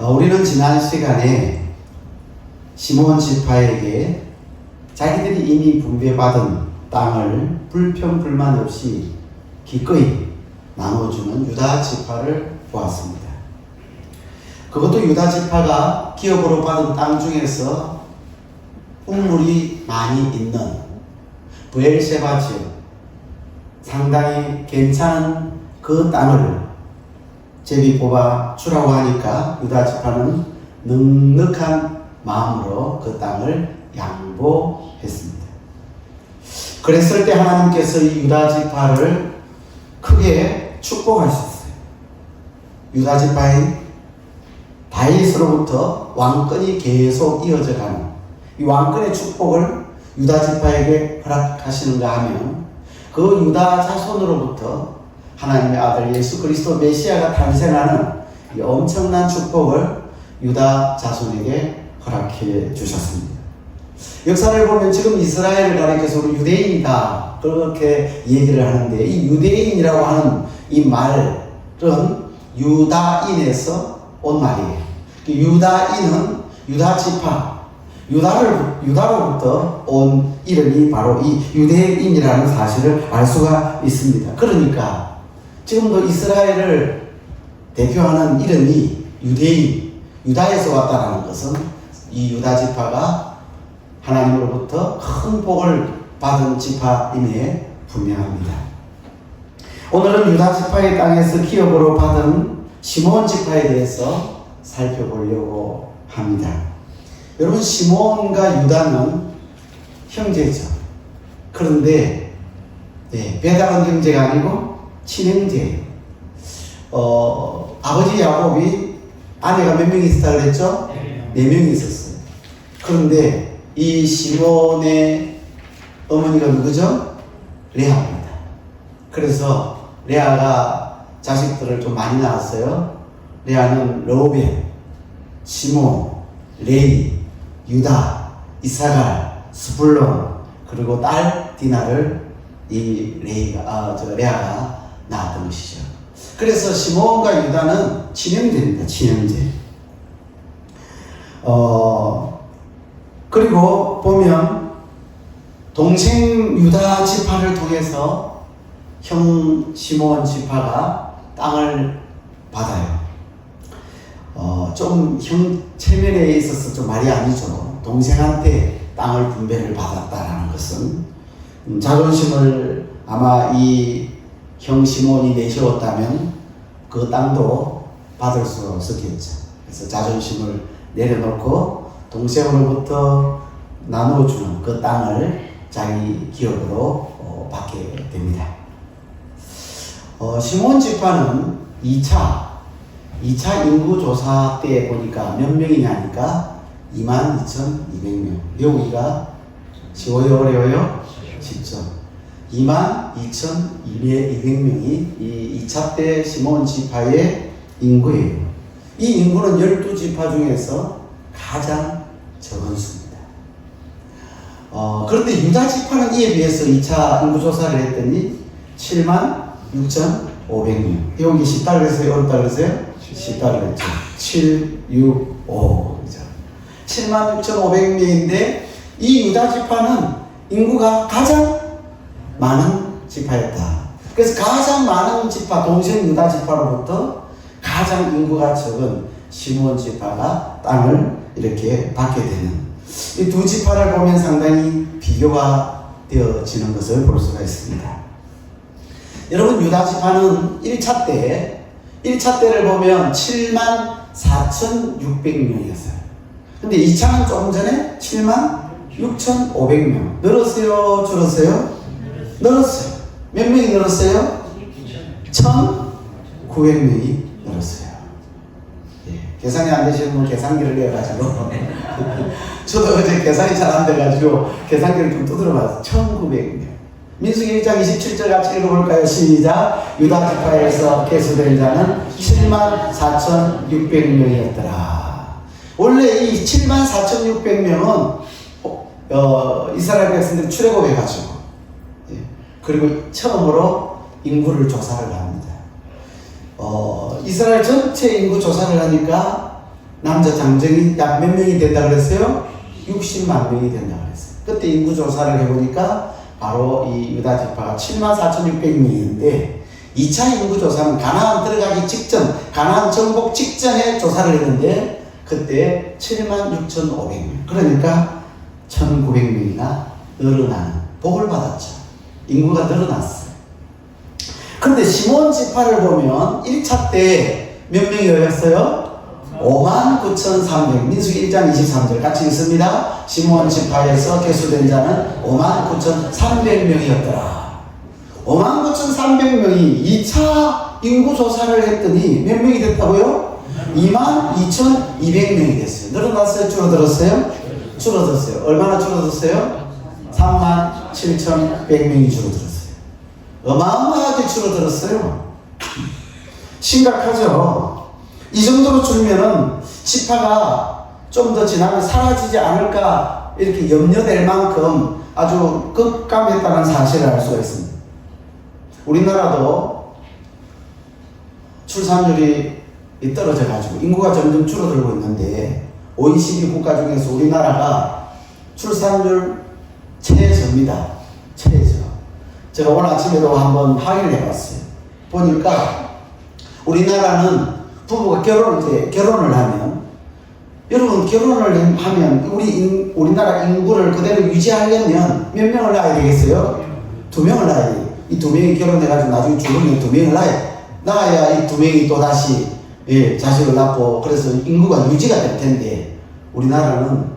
우리는 지난 시간에 시몬 지파에게 자기들이 이미 분배받은 땅을 불평불만 없이 기꺼이 나눠주는 유다 지파를 보았습니다. 그것도 유다 지파가 기업으로 받은 땅 중에서 우물이 많이 있는 브엘세바 지역, 상당히 괜찮은 그 땅을 제비 뽑아 주라고 하니까 유다 지파는 넉넉한 마음으로 그 땅을 양보했습니다. 그랬을 때 하나님께서 이 유다 지파를 크게 축복하셨어요. 유다 지파인 다윗으로부터 왕권이 계속 이어져가는 이 왕권의 축복을 유다 지파에게 허락하시는가 하면 그 유다 자손으로부터 하나님의 아들 예수 그리스도 메시아가 탄생하는 이 엄청난 축복을 유다 자손에게 허락해 주셨습니다. 역사를 보면 지금 이스라엘을 가리켜서 우리 유대인이다 그렇게 얘기를 하는데, 이 유대인이라고 하는 이 말은 유다인에서 온 말이에요. 유다인은 유다 지파, 유다로부터 온 이름이 바로 이 유대인이라는 사실을 알 수가 있습니다. 그러니까 지금도 이스라엘을 대표하는 이름이 유대인, 유다에서 왔다는 것은 이 유다 지파가 하나님으로부터 큰 복을 받은 지파임에 분명합니다. 오늘은 유다 지파의 땅에서 기업으로 받은 시몬 지파에 대해서 살펴보려고 합니다. 여러분, 시몬과 유다는 형제죠. 그런데 배당한 형제가 아니고 친형제예요. 아버지 야곱이 아내가 몇 명이 있었다 그랬죠? 4명이 있었어요. 그런데 이 시몬의 어머니가 누구죠? 레아입니다. 그래서 레아가 자식들을 좀 많이 낳았어요. 레아는 르우벤, 시몬, 레위, 유다, 이사갈, 스불론, 그리고 딸 디나를 이 레아가 낳았던 것이죠. 그래서 시몬과 유다는 친형제입니다. 친형제. 그리고 보면 동생 유다 지파를 통해서 형 시몬 지파가 땅을 받아요. 좀 형 체면에 있어서 좀 말이 아니죠. 동생한테 땅을 분배를 받았다라는 것은 자존심을 아마 이 형 시몬이 내세웠다면 그 땅도 받을 수 없었겠죠. 그래서 자존심을 내려놓고 동생으로부터 나누어주는 그 땅을 자기 기업으로 받게 됩니다. 시몬 지파는 2차 인구조사 때 보니까 몇 명이냐니까 22,200명. 외우기가 쉬워요, 어려워요? 쉽죠. 22,200명이 이 2차 때 시몬 지파의 인구예요. 이 인구는 12지파 중에서 가장 적은 수입니다. 그런데 유다 지파는 이에 비해서 2차 인구조사를 했더니 76,500명. 배우기 쉽다 그랬어요? 어렵다 그랬어요? 쉽다 그랬죠. 7, 6, 5. 그죠? 76,500명인데 이 유다 지파는 인구가 가장 많은 지파였다. 그래서 가장 많은 지파, 동생 유다 지파로부터 가장 인구가 적은 시몬 지파가 땅을 이렇게 받게 되는, 이 두 지파를 보면 상당히 비교가 되어지는 것을 볼 수가 있습니다. 여러분, 유다 지파는 1차 때를 보면 74,600명이었어요. 근데 2차는 조금 전에 76,500명. 늘었어요? 줄었어요? 늘었어요. 몇 명이 늘었어요? 1,900명이 늘었어요. 계산이 안 되시는 분 계산기를 내가지고 저도 어제 계산이 잘 안 돼가지고 계산기를 좀 두드려봤어요. 1,900명. 민수기 1장 27절 같이 읽어볼까요? 시작. 유다 지파에서 계수된 자는 74,600명이었더라. 원래 이 74,600명은 이스라엘 백성들이 출애굽해가지고 그리고 처음으로 인구를 조사를 합니다. 이스라엘 전체 인구 조사를 하니까 남자 장정이 약 몇 명이 된다 그랬어요? 60만 명이 된다 그랬어요. 그때 인구조사를 해보니까 바로 이 유다 지파가 74,600명인데 2차 인구조사는 가나안 들어가기 직전, 가나안 정복 직전에 조사를 했는데 그때 76,500명. 그러니까 1,900명이나 늘어나는 복을 받았죠. 인구가 늘어났어요. 그런데 시몬 지파를 보면 1차 때 몇 명이었어요? 59,300. 민수기 1장 23절 같이 읽습니다. 시몬 지파에서 계수된 자는 59,300명이었더라. 59,300명이 2차 인구조사를 했더니 몇 명이 됐다고요? 22,200명이 됐어요. 늘어났어요? 줄어들었어요? 줄어들었어요. 얼마나 줄어들었어요? 37,100명이 줄어들었어요. 어마어마하게 줄어들었어요. 심각하죠. 이 정도로 줄면은 지파가 좀 더 지나면 사라지지 않을까 이렇게 염려될 만큼 아주 급감했다는 사실을 알 수가 있습니다. 우리나라도 출산율이 떨어져 가지고 인구가 점점 줄어들고 있는데 OECD 국가 중에서 우리나라가 출산율 최저입니다. 최저. 제가 오늘 아침에도 한번 확인을 해봤어요. 보니까 우리나라는 부부가 결혼을 하면, 여러분 결혼을 하면 우리나라 인구를 그대로 유지하려면 몇 명을 낳아야 되겠어요? 2명을 낳아야 돼요. 이 2명이 결혼해가지고 나중에 죽으면 2명을 낳아야 이 2명이 또 다시 자식을 낳고 그래서 인구가 유지가 될 텐데 우리나라는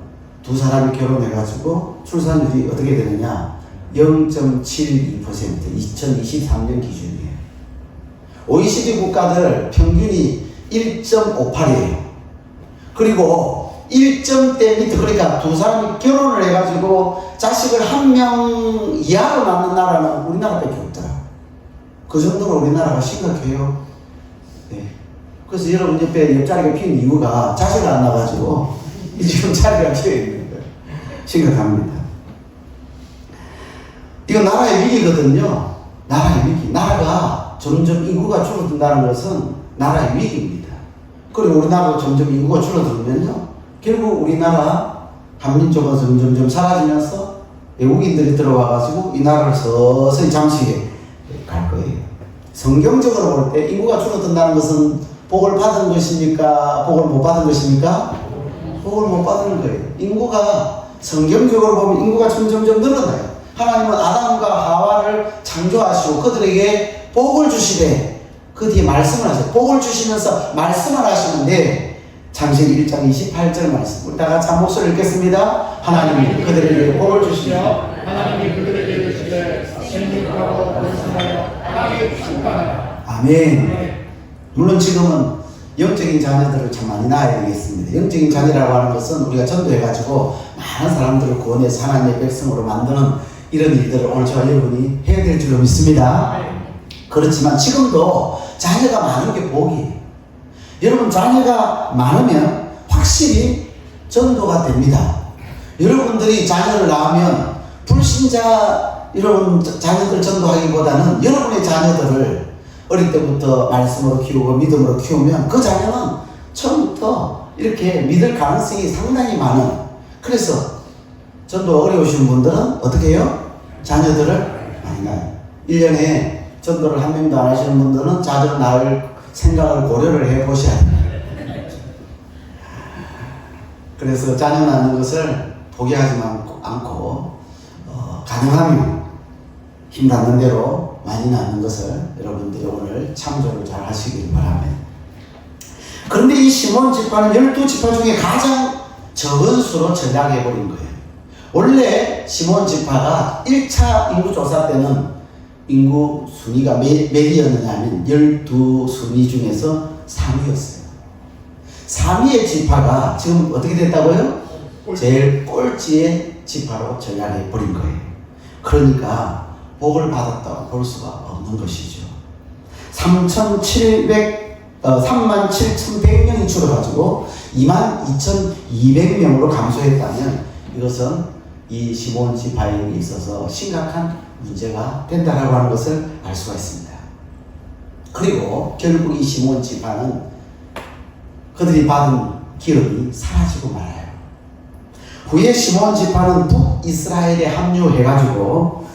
2사람이 결혼해가지고 출산율이 어떻게 되느냐? 0.72%, 2023년 기준이에요. OECD 국가들 평균이 1.58이에요. 그리고 1점대 밑에, 그러니까 2사람이 결혼을 해가지고 자식을 1명 이하로 낳는 나라는 우리나라밖에 없더라. 그 정도로 우리나라가 심각해요. 네. 그래서 여러분 옆자리가 비는 이유가 자식을 안 낳아가지고 지금 자리가 비어 있는 거예요. 심각합니다. 이거 나라의 위기거든요. 나라의 위기. 나라가 점점 인구가 줄어든다는 것은 나라의 위기입니다. 그리고 우리나라도 점점 인구가 줄어들면요, 결국 우리나라 한민족은 점점 사라지면서 외국인들이 들어와가지고 이 나라를 서서히 잠식해 갈 거예요. 성경적으로 볼 때 인구가 줄어든다는 것은 복을 받은 것입니까? 복을 못 받은 것입니까? 복을 못 받은 거예요. 인구가 성경적으로 보면 인구가 점점 늘어나요. 하나님은 아담과 하와를 창조하시고 그들에게 복을 주시되 그 뒤에 말씀을 하세요. 복을 주시면서 말씀을 하시는데 창세기 1장 28절 말씀, 우리 다 같이 한 목소리 읽겠습니다. 하나님이 그들에게 복을 주시며 하나님이 그들에게 주시되 생육하고 번성하여 땅에 충만하라. 아멘. 물론 지금은 영적인 자녀들을 참 많이 낳아야 되겠습니다. 영적인 자녀라고 하는 것은 우리가 전도해가지고 많은 사람들을 구원해서 하나님의 백성으로 만드는 이런 일들을 오늘 저와 여러분이 해야 될 줄로 믿습니다. 그렇지만 지금도 자녀가 많은 게 복이에요. 여러분 자녀가 많으면 확실히 전도가 됩니다. 여러분들이 자녀를 낳으면 불신자 여러분 자녀들 전도하기보다는 여러분의 자녀들을 어릴 때부터 말씀으로 키우고 믿음으로 키우면 그 자녀는 처음부터 이렇게 믿을 가능성이 상당히 많은, 그래서 전도 어려우신 분들은 어떻게 해요? 자녀들을 많이 낳아요. 1년에 전도를 한 명도 안 하시는 분들은 자녀를 낳을 생각을 고려를 해 보셔야 돼요. 그래서 자녀 낳는 것을 포기하지 않고 가능하면 힘 닿는 대로 많이 낳는 것을 여러분들이 오늘 참조를 잘 하시길 바랍니다. 그런데 이 시몬 지파는 12지파 중에 가장 적은 수로 전락해버린 거예요. 원래 시몬 지파가 1차 인구조사 때는 인구 순위가 몇이었느냐 하면 12순위 중에서 3위였어요. 3위의 지파가 지금 어떻게 됐다고요? 제일 꼴찌의 지파로 전락해버린 거예요. 그러니까 복을 받았다고 볼 수가 없는 것이죠. 37,100명이 줄어가지고 22,200명으로 감소했다면 이것은 이 시몬 지파에 있어서 심각한 문제가 된다라고 하는 것을 알 수가 있습니다. 그리고 결국 이 시몬 지파는 그들이 받은 기업이 사라지고 말아요. 후에 시몬 지파는 북이스라엘에 합류해가지고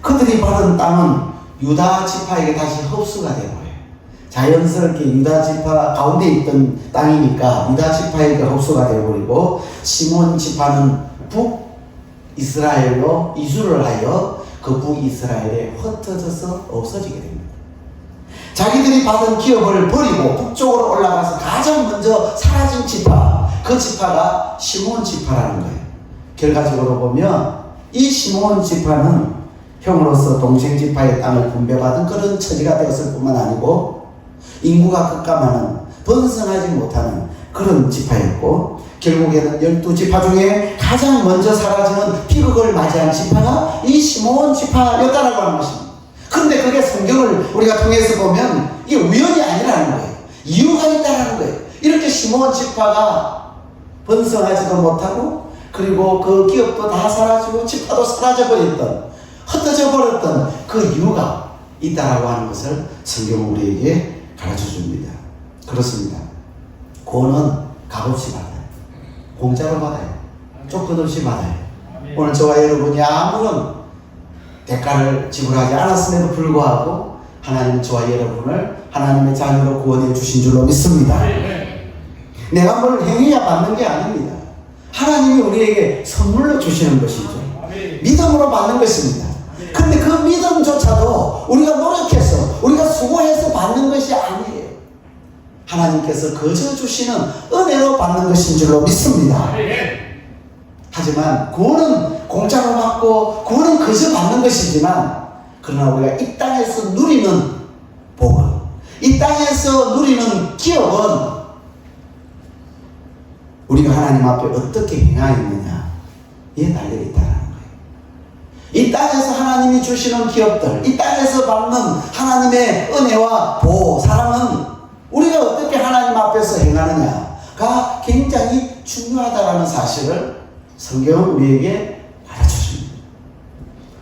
그들이 받은 땅은 유다 지파에게 다시 흡수가 되어요. 자연스럽게 유다 지파 가운데 있던 땅이니까 유다 지파에게 흡수가 되어버리고 시몬 지파는 북이스라엘로 이주를 하여 그 북이스라엘에 흩어져서 없어지게 됩니다. 자기들이 받은 기업을 버리고 북쪽으로 올라가서 가장 먼저 사라진 지파, 그 지파가 시몬 지파라는 거예요. 결과적으로 보면 이 시몬 지파는 형으로서 동생 지파의 땅을 분배받은 그런 처지가 되었을 뿐만 아니고 인구가 급감하는 번성하지 못하는 그런 지파였고 결국에는 12지파 중에 가장 먼저 사라지는 비극을 맞이한 지파가 이 시몬 지파였다라고 하는 것입니다. 그런데 그게 성경을 우리가 통해서 보면 이게 우연이 아니라는 거예요. 이유가 있다라는 거예요. 이렇게 시몬 지파가 번성하지도 못하고 그리고 그 기업도 다 사라지고 지파도 사라져버렸던 흩어져 버렸던 그 이유가 있다라고 하는 것을 성경은 우리에게 가르쳐줍니다. 그렇습니다. 구원은 값없이 받아요. 공짜로 받아요. 조건 없이 받아요. 오늘 저와 여러분이 아무런 대가를 지불하지 않았음에도 불구하고 하나님은 저와 여러분을 하나님의 자녀로 구원해 주신 줄로 믿습니다. 내가 뭘 행해야 받는 게 아닙니다. 하나님이 우리에게 선물로 주시는 것이죠. 믿음으로 받는 것입니다. 근데 그 믿음조차도 우리가 노력해서 우리가 수고해서 받는 것이 아니에요. 하나님께서 거저 주시는 은혜로 받는 것인 줄로 믿습니다. 하지만 구원은 공짜로 받고 구원은 거저 받는 것이지만 그러나 우리가 이 땅에서 누리는 복은 이 땅에서 누리는 기업은 우리가 하나님 앞에 어떻게 행하였느냐에 달려있다는 거예요. 이 땅에서 하나님이 주시는 기업들, 이 땅에서 받는 하나님의 은혜와 보호, 사랑은 우리가 어떻게 하나님 앞에서 행하느냐가 굉장히 중요하다는 사실을 성경은 우리에게 가르쳐줍니다.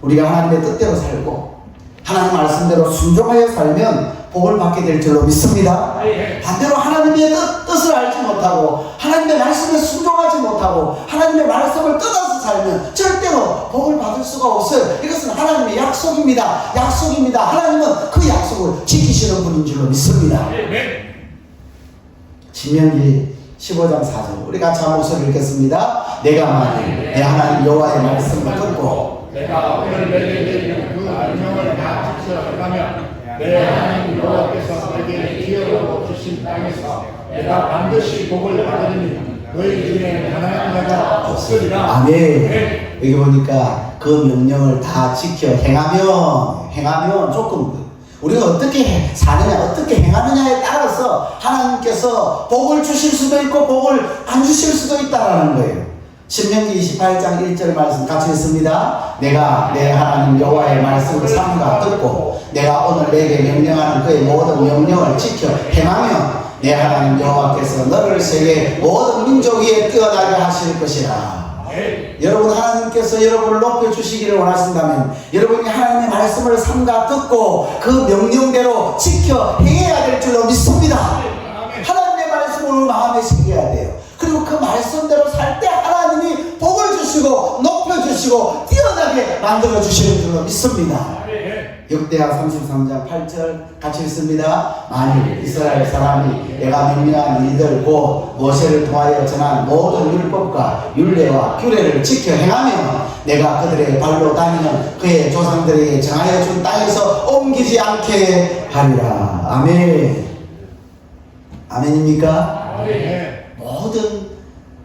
우리가 하나님의 뜻대로 살고 하나님 말씀대로 순종하여 살면 복을 받게 될 줄로 믿습니다. 반대로 하나님의 뜻을 알지 못하고 하나님의 말씀에 순종하지 못하고 하나님의 말씀을 떠나서 살면 절대로 복을 받을 수가 없어요. 이것은 하나님의 약속입니다. 약속입니다. 하나님은 그 약속을 지키시는 분인 줄로 믿습니다. 신명기 15장 4절 우리 같이 한 목소리 읽겠습니다. 내가 만일 내 하나님 여호와의 말씀을 듣고 내가 오늘 내게 드리는 그 명령을 다 지켜가면 내 하나님 여호와께서 내게 기업으로 주신 땅에서 내가 반드시 복을 받으리니 너희 중에 하나님 자가 없으리라. 아멘. 여기 보니까 그 명령을 다 지켜 행하면 조금 우리가 어떻게 사느냐 어떻게 행하느냐에 따라서 하나님께서 복을 주실 수도 있고 복을 안 주실 수도 있다라는 거예요. 신명기 28장 1절 말씀 같이 읽습니다. 내가 내 하나님 여호와의 말씀을 삼가 듣고 내가 오늘 내게 명령하는 그의 모든 명령을 지켜 행하면 내 하나님 여호와께서 너를 세계 모든 민족 위에 뛰어나게 하실 것이라. 여러분 하나님께서 여러분을 높여주시기를 원하신다면 여러분이 하나님의 말씀을 삼가 듣고 그 명령대로 지켜 행해야 될 줄로 믿습니다. 하나님의 말씀을 마음에 새겨야 돼요. 그리고 그 말씀대로 살 때 하나님이 복을 주시고 높여주시고 뛰어나게 만들어주시는 줄로 믿습니다. 역대하 33장 8절 같이 읽습니다. 만일 이스라엘 사람이 내가 명령한 이들 곧 모세를 통하여 전한 모든 율법과 율례와 규례를 지켜 행하면 내가 그들의 발로 다니는 그의 조상들에게 정하여 준 땅에서 옮기지 않게 하리라. 아멘. 아멘입니까? 모든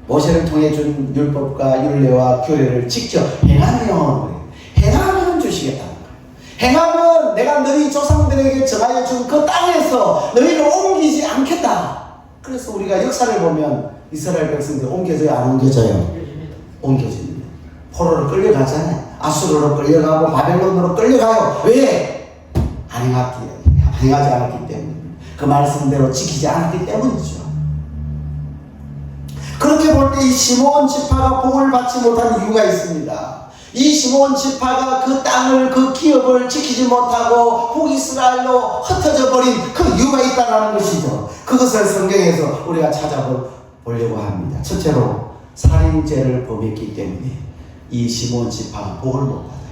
모세를 통해 준 율법과 율례와 규례를 지켜 행하면 주시겠다. 행하면 내가 너희 조상들에게 정하여 준 그 땅에서 너희를 옮기지 않겠다. 그래서 우리가 역사를 보면 이스라엘 백성들이 옮겨져요? 안 옮겨져요? 옮겨집니다. 포로로 끌려가잖아요. 아수르로 끌려가고 바벨론으로 끌려가요. 왜? 행하지 않았기 때문에. 그 말씀대로 지키지 않았기 때문이죠. 그렇게 볼 때 이 시므온 지파가 복을 받지 못한 이유가 있습니다. 이 시므온 지파가 그 땅을 그 기업을 지키지 못하고 북이스라엘로 흩어져 버린 그 이유가 있다는 것이죠. 그것을 성경에서 우리가 찾아볼 보려고 합니다. 첫째로 살인죄를 범했기 때문에 이 시몬 지파가 복을 못 받아요.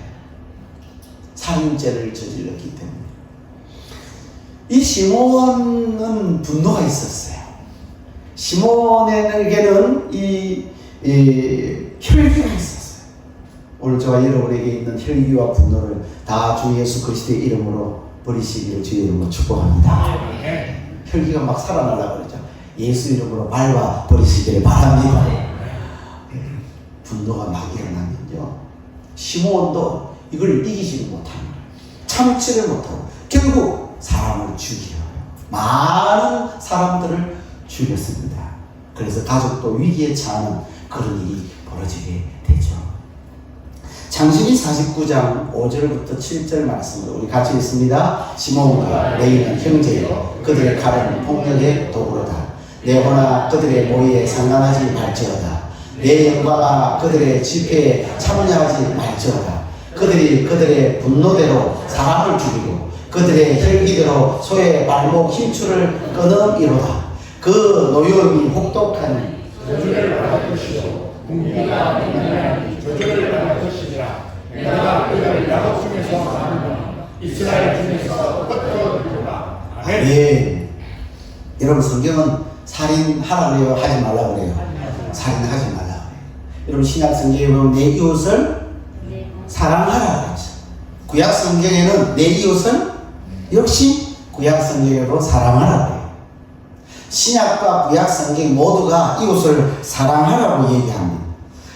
살인죄를 저질렀기 때문에. 이 시몬은 분노가 있었어요. 시몬에게는 이 혈기가 있었어요. 오늘 저와 여러분에게 있는 혈기와 분노를 다 주 예수 그리스도의 이름으로 버리시기를 주의 이름으로 축복합니다. 혈기가 막 살아나려고 그러죠. 예수 이름으로 밟아 버리시기를 바랍니다. 분노가 막 일어나면요, 시몬도 이걸 이기지를 못하는 거예요. 참지를 못하고 결국 사람을 죽여요. 많은 사람들을 죽였습니다. 그래서 가족도 위기에 처하는 그런 일이 벌어지게 되죠. 창세기 49장 5절부터 7절 말씀을 우리 같이 읽습니다. 시몬과 레위는 형제요, 그들의 칼은 폭력의 도구로다. 내 호나 그들의 모의에 상관하지 말지어다. 내 영광아 그들의 집회에 참여하지 말지어다. 그들이 그들의 분노대로 사람을 죽이고 그들의 혈기대로 소의 발목 힘줄을 끊음이로다. 그 노여움이 혹독한 저주를 받을 것이요 공기가 민감한 저주를 받을 것이니라. 내가 그들을 야곱 중에서 나누며 이스라엘 중에서 흩어지리라. 아멘. 예. 여러분 성경은 살인하라 그래요? 하지 말라 그래요? 살인하지 말라 그래요. 여러분 신약 성경에 보면 내 이웃을 사랑하라 그랬죠. 구약 성경에는 내 이웃을 역시 구약 성경으로 사랑하라 그래요. 신약과 구약 성경 모두가 이웃을 사랑하라고 얘기합니다.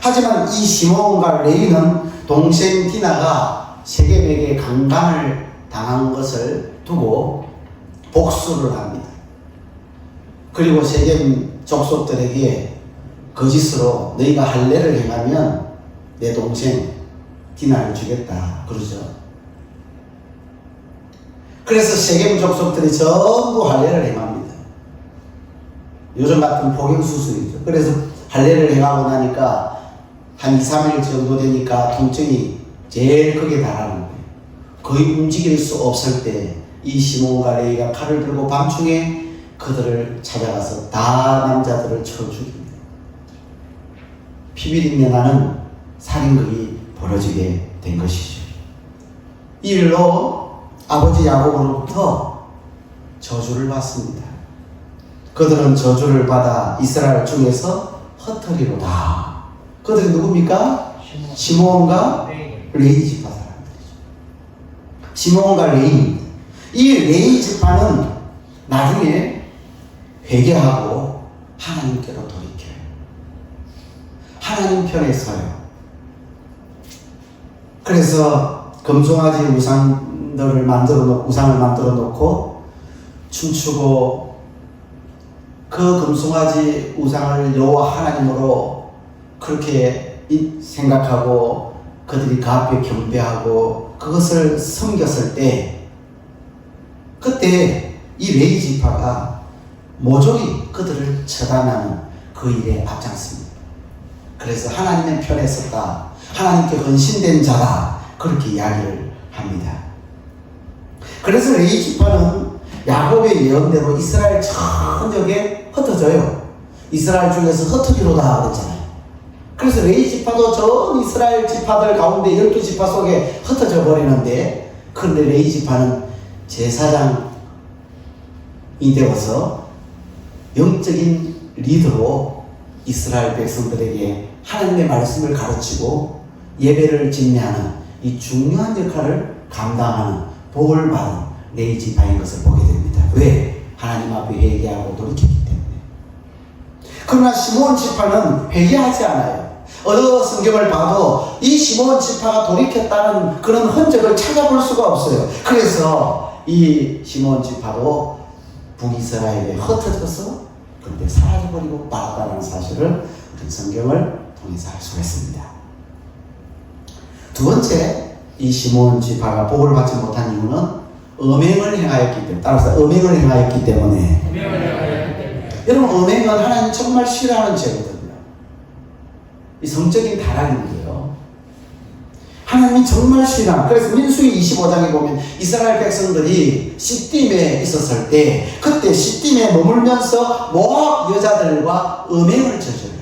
하지만 이 시몬과 레위는 동생 디나가 세겜에게 강간을 당한 것을 두고 복수를 합니다. 그리고 세겜 족속들에게 거짓으로 너희가 할례를 행하면 내 동생 디나를 주겠다 그러죠. 그래서 세겜 족속들이 전부 할례를 행합니다. 요즘 같은 포경수술이죠. 그래서 할례를 행하고 나니까 한 2, 3일 정도 되니까 통증이 제일 크게 달하는 거예요. 거의 움직일 수 없을 때 이 시몬과 레위가 칼을 들고 밤중에 그들을 찾아가서 다 남자들을 쳐 죽입니다. 피비린내 나는 살인극이 벌어지게 된 것이죠. 이 일로 아버지 야곱으로부터 저주를 받습니다. 그들은 저주를 받아 이스라엘 중에서 흩어리로다. 그들이 누굽니까? 시몬과 레위 지파 사람들이죠. 시몬과 레위. 이 레위 지파는 나중에 회개하고 하나님께로 돌이켜요. 하나님 편에 서요. 그래서 금송아지 우상을 만들어 놓고 춤추고 그 금송아지 우상을 여호와 하나님으로 그렇게 생각하고 그들이 그 앞에 경배하고 그것을 섬겼을 때 그때 이 레위 지파가 모조리 그들을 처단하는 그 일에 앞장섭니다. 그래서 하나님의 편에 섰다. 하나님께 헌신된 자다. 그렇게 이야기를 합니다. 그래서 레위 지파는 야곱의 예언대로 이스라엘 전역에 흩어져요. 이스라엘 중에서 흩어지로다 그랬잖아요. 그래서 레위 지파도 전 이스라엘 지파들 가운데 12지파 속에 흩어져 버리는데, 그런데 레위 지파는 제사장이 되어서 영적인 리더로 이스라엘 백성들에게 하나님의 말씀을 가르치고 예배를 집례하는 이 중요한 역할을 감당하는 복을 받은 레위 지파인 것을 보게 됩니다. 왜? 하나님 앞에 회개하고 돌이켰기 때문에. 그러나 시몬 지파는 회개하지 않아요. 어느 성경을 봐도 이 시몬 지파가 돌이켰다는 그런 흔적을 찾아볼 수가 없어요. 그래서 이 시몬 지파도 북이스라엘에 흩어져서 그런데 사라져버리고 말았다는 사실을 우리 성경을 통해서 알 수가 있습니다. 두 번째, 이 시몬 지파가 복을 받지 못한 이유는 음행을 행하였기 때문에, 따라서 음행을 행하였기 때문에. 여러분, 음행은 하나님 정말 싫어하는 죄거든요. 이 성적인 타락인데요. 하나님이 정말 신앙. 그래서 민수기 25장에 보면 이스라엘 백성들이 시딤에 있었을 때 그때 시딤에 머물면서 모압 여자들과 음행을 저질러요.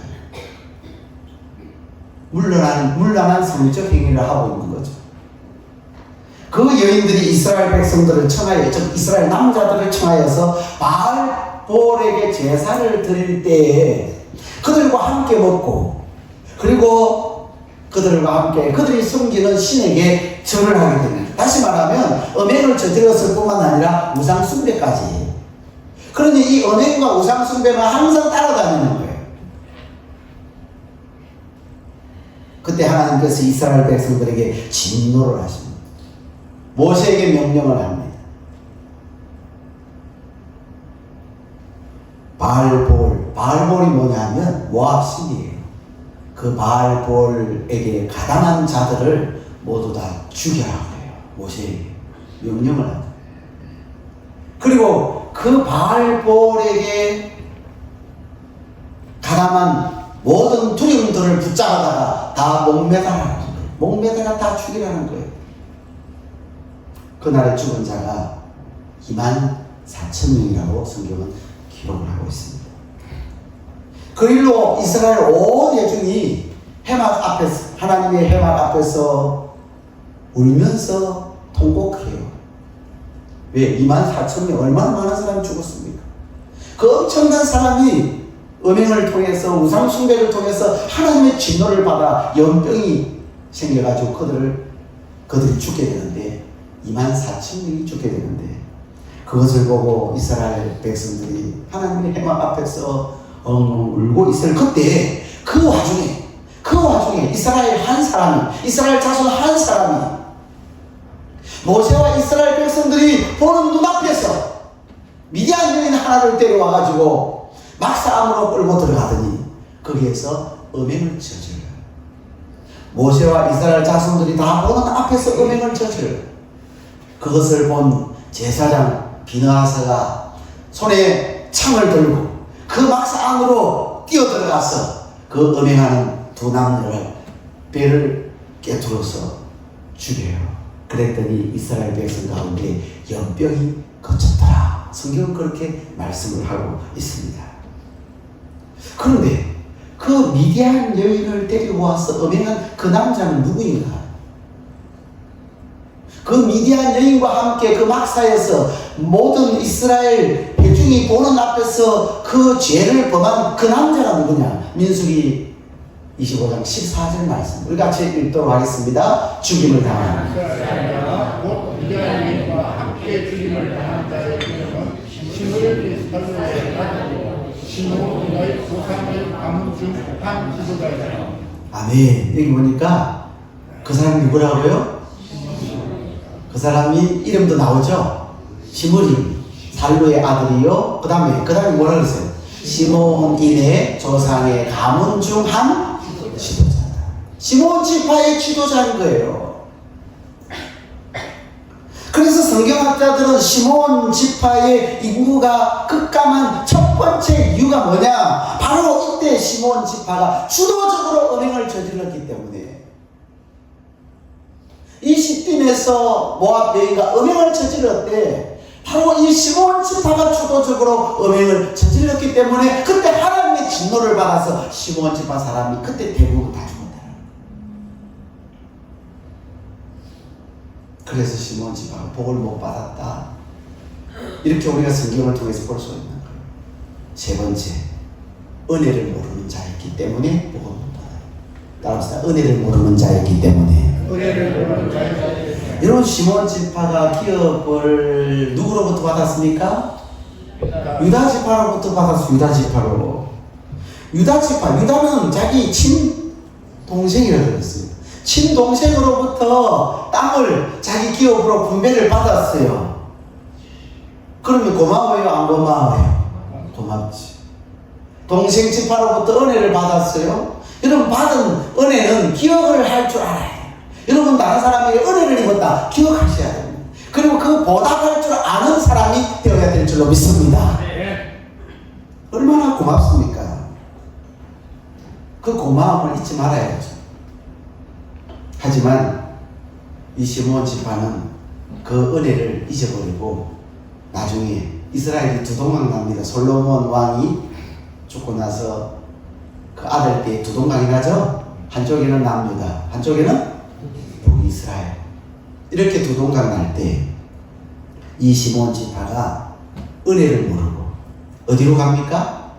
물란한 성적 행위를 하고 있는 거죠. 그 여인들이 이스라엘 백성들을 청하여, 즉 이스라엘 남자들을 청하여서 바알볼에게 제사를 드릴 때에 그들과 함께 먹고, 그리고 그들과 함께 그들이 섬기는 신에게 절을 하게 됩니다. 다시 말하면 음행을 저질렀을 뿐만 아니라 우상 숭배까지. 그러니 이 음행과 우상 숭배는 항상 따라다니는 거예요. 그때 하나님께서 이스라엘 백성들에게 진노를 하십니다. 모세에게 명령을 합니다. 바알볼이 뭐냐면 모압 신이에요. 그 바알볼에게 가담한 자들을 모두 다 죽여라 그래요. 모세에게 명령을 합니다. 그리고 그 바알볼에게 가담한 모든 두림들을 붙잡아다가 다 목매달라는 거예요. 목매달아 다 죽이라는 거예요. 그날에 죽은 자가 24,000명이라고 성경은 기록을 하고 있습니다. 그 일로 이스라엘 온 회중이 해막 앞에서, 하나님의 해막 앞에서 울면서 통곡해요. 왜? 24,000명, 얼마나 많은 사람이 죽었습니까? 그 엄청난 사람이 음행을 통해서, 우상 숭배를 통해서 하나님의 진노를 받아 연병이 생겨가지고 그들이 죽게 되는데, 24,000명이 죽게 되는데, 그것을 보고 이스라엘 백성들이 하나님의 해막 앞에서 울고 있을 그때, 그 와중에 이스라엘 자손 한 사람이 모세와 이스라엘 백성들이 보는 눈앞에서 미디안 여인 하나를 데려와가지고 막사암으로 끌고 들어가더니 거기에서 음행을 저질러요. 모세와 이스라엘 자손들이 다 보는 앞에서 음행을 저질러요. 그것을 본 제사장 비느하사가 손에 창을 들고 그 막사 안으로 뛰어들어가서 그 음행하는 두 남녀를 배를 깨트려서 죽여요. 그랬더니 이스라엘 백성 가운데 연병이 거쳤더라. 성경은 그렇게 말씀을 하고 있습니다. 그런데 그 미디안 여인을 데리고 와서 음행한 그 남자는 누구인가? 그 미디안 여인과 함께 그 막사에서 모든 이스라엘 회중이 보는 앞에서 그 죄를 범한 그 남자가 누구냐? 민수기 25장 14절 말씀. 우리 같이 읽도록 하겠습니다. 죽임을 당한 곧 미디안 여인과 함께 죽임을 당한 자의 이름은 시므리 설로에 가지고 시므온의 조상의 가문 중 한 지도자이다. 아멘. 여기 보니까 그 사람이 누구라고요? 그 사람이 이름도 나오죠. 시므리 살루의 아들이요. 그 다음에 뭐라 그랬어요? 시므온인의 조상의 가문 중 한 지도자다. 시므온 지파의 지도자인 거예요. 그래서 성경학자들은 시므온 지파의 인구가 급감한 첫 번째 이유가 뭐냐? 바로 이때 시므온 지파가 주도적으로 음행을 저질렀기 때문에, 이 시딤에서 모압 여인가 음행을 저질렀대. 바로 이 시므온 지파가 주도적으로 음행을 저질렀기 때문에 그때 하나님의 진노를 받아서 시므온 지파 사람이 그때 대부분 다 죽었다. 그래서 시므온 지파가 복을 못 받았다. 이렇게 우리가 성경을 통해서 볼 수 있는 거예요. 세 번째, 은혜를 모르는 자였기 때문에 복을 못 받아요. 따라서 은혜를 모르는 자였기 때문에. 여러분, 시므온 지파가 기업을 누구로부터 받았습니까? 유다 지파로부터 받았어요. 유다는 자기 친동생이라고 그랬어요. 친동생으로부터 땅을 자기 기업으로 분배를 받았어요. 그러면 고마워요? 안 고마워요? 고맙지. 동생 지파로부터 은혜를 받았어요. 여러분, 받은 은혜는 기억을 할 줄 알아요. 여러분, 다른 사람에게 은혜를 입었다 기억하셔야 됩니다. 그리고 그 보답할 줄 아는 사람이 되어야 될 줄로 믿습니다. 얼마나 고맙습니까? 그 고마움을 잊지 말아야죠. 하지만 이 시므온 지파는 그 은혜를 잊어버리고 나중에 이스라엘이 두 동강 납니다. 솔로몬 왕이 죽고 나서 그 아들 때 두 동강이 나죠. 한쪽에는 남유다, 한쪽에는 북이스라엘. 이렇게 두 동강 날 때 이 시므온 지파가 은혜를 모르고 어디로 갑니까?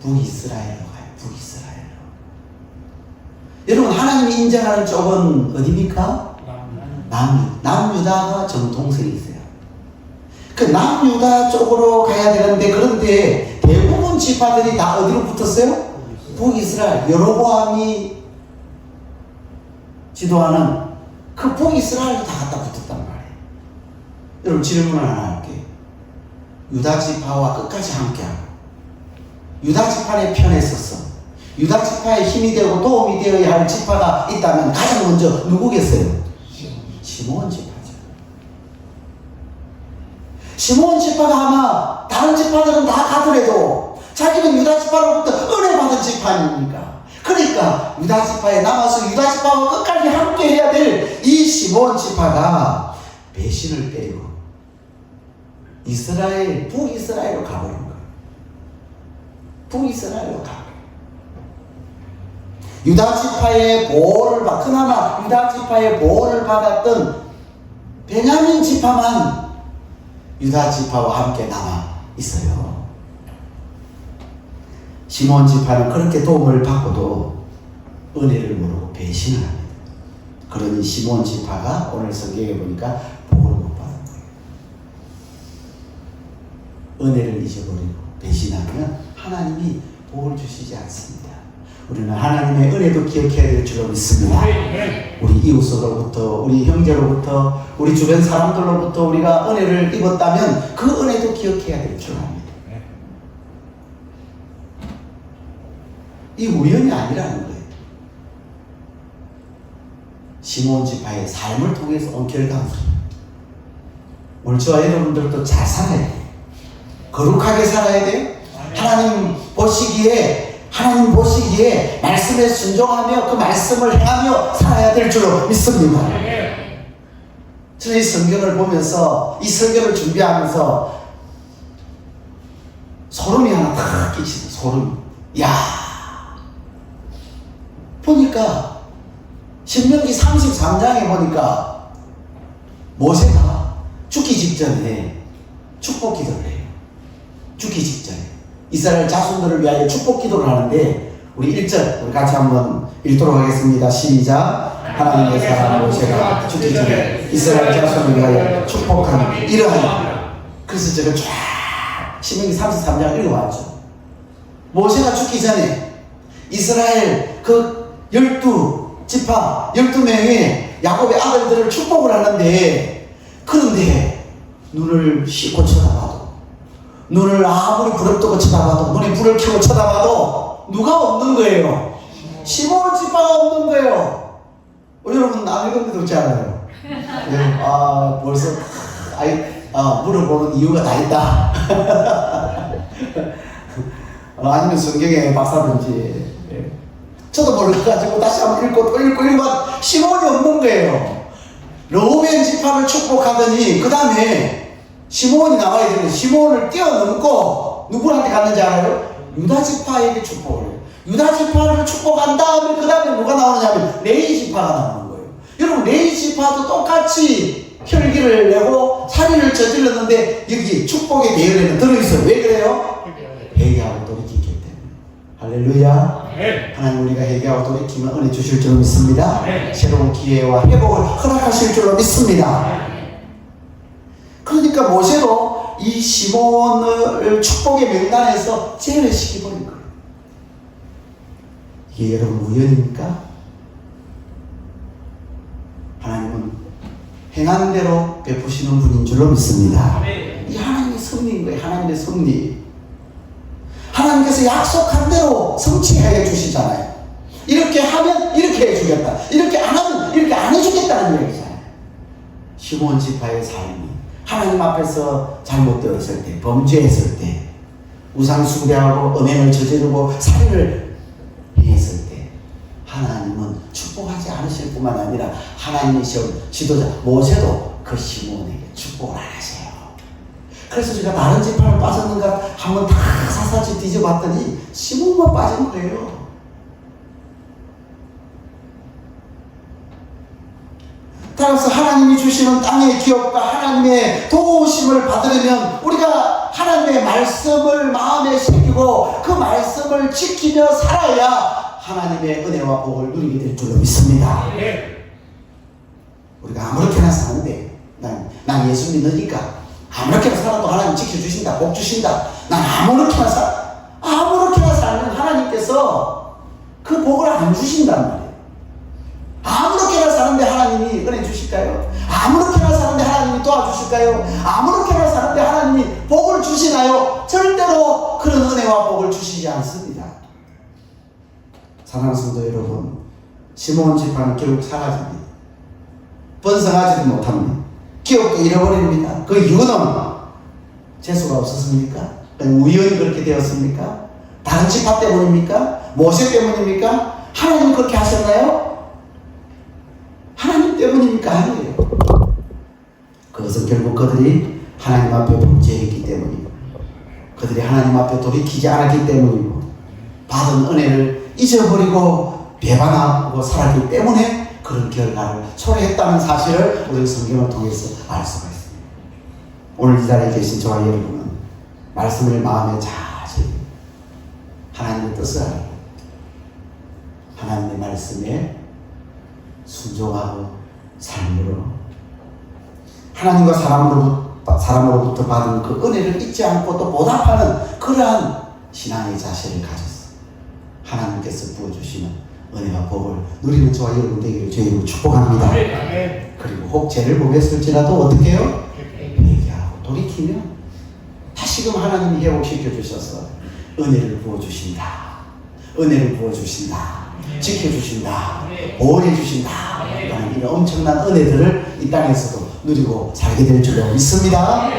북이스라엘로 가요. 북이스라엘로. 여러분, 하나님이 인정하는 쪽은 어디입니까? 남유다가 정통성이 있어요. 그 남유다 쪽으로 가야 되는데, 그런데 대부분 지파들이 다 어디로 붙었어요? 북이스라엘. 여로보암이 지도하는 그 북이스라엘로 다 갖다 붙었단 말이에요. 여러분, 질문을 하나 할게요. 유다 지파와 끝까지 함께하고 유다 지파의 편에 섰어. 유다 지파의 힘이 되고 도움이 되어야 할 지파가 있다면 가장 먼저 누구겠어요? 시므온 지파죠. 시므온 지파가 아마 다른 지파들은 다 가더라도 자기는 유다 지파로부터 은혜 받은 지파 아닙니까? 그러니까 유다 지파에 남아서 유다 지파와 끝까지 함께 해야 될 이 시므온 지파가 배신을 때리고 이스라엘, 북이스라엘로 가버린 거예요. 북이스라엘로 가버린 거예요. 유다 지파의 보호를 그나마 유다 지파의 보호를 받았던 베냐민 지파만 유다 지파와 함께 남아 있어요. 시므온 지파는 그렇게 도움을 받고도 은혜를 모르고 배신을 합니다. 그러니 시므온 지파가 오늘 성경에 보니까 복을 못 받은 거예요. 은혜를 잊어버리고 배신하면 하나님이 복을 주시지 않습니다. 우리는 하나님의 은혜도 기억해야 될 줄로 믿습니다. 우리 이웃으로부터, 우리 형제로부터, 우리 주변 사람들로부터 우리가 은혜를 입었다면 그 은혜도 기억해야 될 줄 압니다. 이 우연이 아니라는 거예요. 시므온 지파의 삶을 통해서 온 결과물입니다. 오늘 저와 여러분들도 잘 살아야 돼요. 거룩하게 살아야 돼요. 하나님 보시기에 말씀에 순종하며 그 말씀을 행하며 살아야 될 줄로 믿습니다. 저는 이 성경을 보면서, 이 설교를 준비하면서 소름이 하나 탁 끼치네. 소름. 야, 보니까 신명기 33장에 보니까 모세가 죽기 직전에 축복 기도를 해요. 죽기 직전에 이스라엘 자손들을 위하여 축복 기도를 하는데, 우리 1절 우리 같이 한번 읽도록 하겠습니다. 시작. 하나님의 사람 모세가 죽기 전에 이스라엘 자손을 위하여 축복하는 이러하니. 그래서 제가 쫙 신명기 33장 읽어봤죠. 모세가 죽기 전에 이스라엘 그 12지파 12명의 야곱의 아들들을 축복을 하는데, 그런데 눈을 씻고 쳐다봐도, 눈을 아무리 불을 끄고 쳐다봐도, 눈에 불을 켜고 쳐다봐도 누가 없는 거예요. 시므온 지파가 없는 거예요. 여러분 안 읽었는데 그렇지 않아요? 네, 벌써 물어보는 이유가 다 있다. 아니면 성경에 박사든지. 저도 몰라가지고 다시 한번 읽고 또 읽고 시므온이 없는 거예요. 르우벤 지파를 축복하더니 그 다음에 시므온이 나와야 되는데 시므온을 뛰어넘고 누구한테 갔는지 알아요? 유다 지파에게 축복을 해요. 유다 지파를 축복한 다음에 그 다음에 누가 나오느냐면 레위 지파가 나오는 거예요. 여러분, 레위 지파도 똑같이 혈기를 내고 살인을 저질렀는데 여기 축복의 대열에는 들어있어요. 왜 그래요? 회개하고 돌이키기 때문에. 할렐루야. 하나님, 우리가 회개하고 돌이키면 은혜 주실 줄 믿습니다. 새로운 기회와 회복을 허락하실 줄로 믿습니다. 그러니까 모세도 이 시몬을 축복의 명단에서 제외시켜버린 거예요. 이게 여러분 우연입니까? 하나님은 행하는 대로 베푸시는 분인 줄로 믿습니다. 이 하나님의 섭리인 거예요. 하나님의 섭리. 하나님께서 약속한 대로 성취하여 주시잖아요. 이렇게 하면 이렇게 해주겠다, 이렇게 안 하면 이렇게 안 해주겠다는 얘기잖아요. 시므온 지파의 삶이 하나님 앞에서 잘못되었을 때, 범죄했을 때, 우상 숭배하고 음행을 저지르고 살인을 행했을 때 하나님은 축복하지 않으실 뿐만 아니라 하나님이시여 지도자 모세도 그 시몬에게 축복을 안 하세요. 그래서 제가 다른 지파는 빠졌는가 한번 다 사사지 뒤져봤더니 시몬만 빠진 거예요. 따라서 하나님이 주시는 땅의 기업과 하나님의 도우심을 받으려면 우리가 하나님의 말씀을 마음에 새기고 그 말씀을 지키며 살아야 하나님의 은혜와 복을 누리게 될 줄로 믿습니다. 우리가 아무렇게나 사는데 난 예수 믿으니까 아무렇게나 살아도 하나님 지켜주신다, 복 주신다. 난 아무렇게나 살면 하나님께서 그 복을 안 주신단 말이에요. 아무렇게나 사는데 하나님이 은혜 주실까요? 아무렇게나 사는데 하나님이 도와주실까요? 아무렇게나 사는데 하나님이 복을 주시나요? 절대로 그런 은혜와 복을 주시지 않습니다. 사랑하는 성도 여러분, 시몬 지파는 결국 사라집니다. 번성하지도 못합니다. 기업도 잃어버립니다. 그 이유는 재수가 없었습니까? 우연히 그렇게 되었습니까? 다른 지파 때문입니까? 모세 때문입니까? 하나님 그렇게 하셨나요? 하나님 때문입니까? 아니에요. 그것은 결국 그들이 하나님 앞에 범죄했기 때문이고 그들이 하나님 앞에 돌이키지 않았기 때문이고 받은 은혜를 잊어버리고 배반하고 살았기 때문에 그런 결과를 초래했다는 사실을 우리 성경을 통해서 알 수가 있습니다. 오늘 이 자리에 계신 저와 여러분은 말씀을 마음에 잘 하나님의 뜻을 알고 하나님의 말씀에 순종하고 삶으로 하나님과 사람으로부터 받은 그 은혜를 잊지 않고 또 보답하는 그러한 신앙의 자세를 가졌어. 하나님께서 부어주시는 은혜와 복을 누리는 저와 여러분 되기를 주님으로 축복합니다. 그리고 혹 죄를 범했을지라도 어떻게 해요? 회개하고 돌이키면 다시금 하나님이 회복시켜 주셔서 은혜를 부어주신다. 은혜를 부어주신다. 지켜주신다. 보호해주신다. 이런 엄청난 은혜들을 이 땅에서도 누리고 살게 될 줄로 믿습니다.